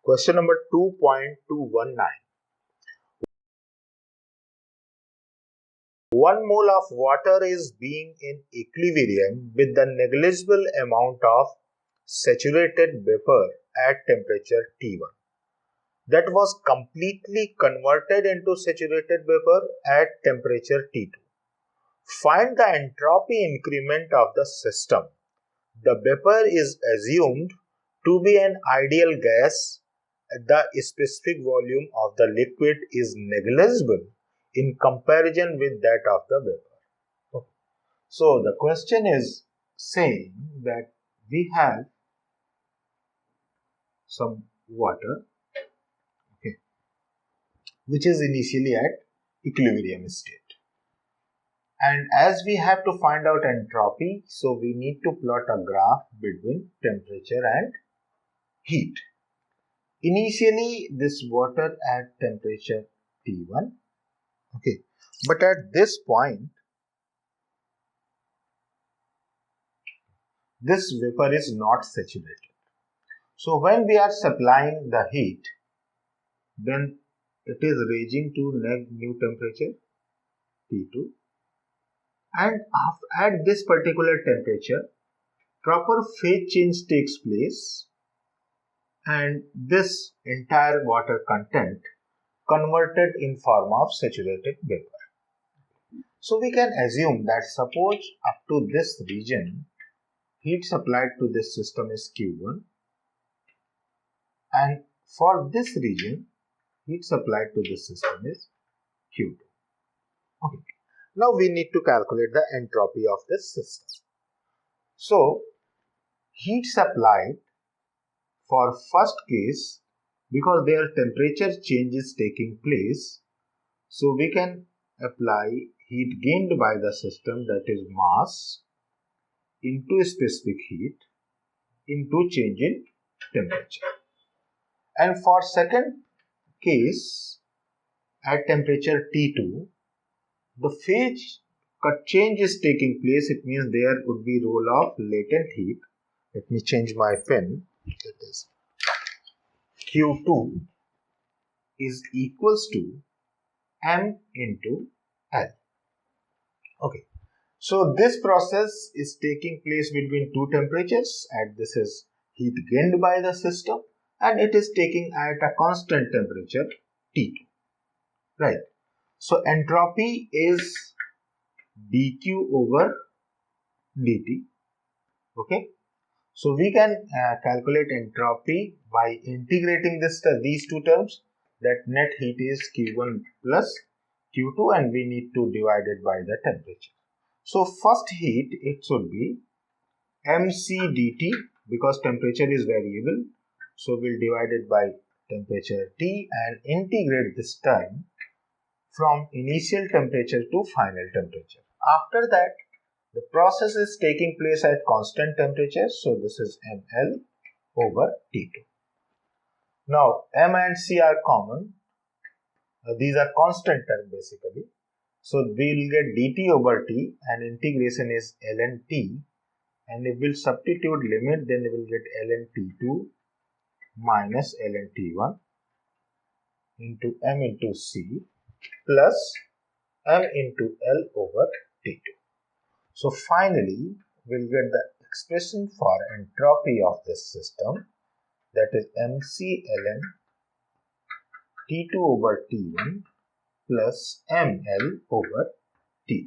Question number 2.219. 1 mole of water is being in equilibrium with the negligible amount of saturated vapor at temperature T1 that was completely converted into saturated vapor at temperature T2. Find the entropy increment of the system. The vapor is assumed to be an ideal gas. The specific volume of the liquid is negligible in comparison with that of the vapor. Okay. So the question is saying that we have some water, okay, which is initially at equilibrium state. And as we have to find out entropy, so we need to plot a graph between temperature and heat. Initially, this water at temperature T1, okay, but at this point, this vapor is not saturated. So when we are supplying the heat, then it is raising to new temperature T2, and at this particular temperature, proper phase change takes place, and this entire water content converted in form of saturated vapor. So we can assume that suppose up to this region, heat supplied to this system is Q1, and for this region, heat supplied to this system is Q2. Okay. Now we need to calculate the entropy of this system. So heat supplied for first case, because their temperature change is taking place, so we can apply heat gained by the system, that is mass, into specific heat into change in temperature. And for second case, at temperature T2, the phase change is taking place. It means there would be role of latent heat. Let me change my pen. It is Q2 is equals to M into L. Okay. So this process is taking place between two temperatures, and this is heat gained by the system, and it is taking at a constant temperature T2. Right. So entropy is dQ over dt. Okay. So we can calculate entropy by integrating these two terms. That net heat is Q1 plus Q2, and we need to divide it by the temperature. So first heat, it should be mc dt, because temperature is variable. So we'll divide it by temperature T and integrate this term from initial temperature to final temperature. After that, the process is taking place at constant temperature, so this is ml over T2. Now m and c are common. These are constant terms basically. So we will get dt over t, and integration is ln t, and if we'll substitute limit, then we will get ln t2 minus ln t1 into m into c plus m into l over t2. So finally, we'll get the expression for entropy of this system, that is mc ln T2 over T1 plus ml over T2.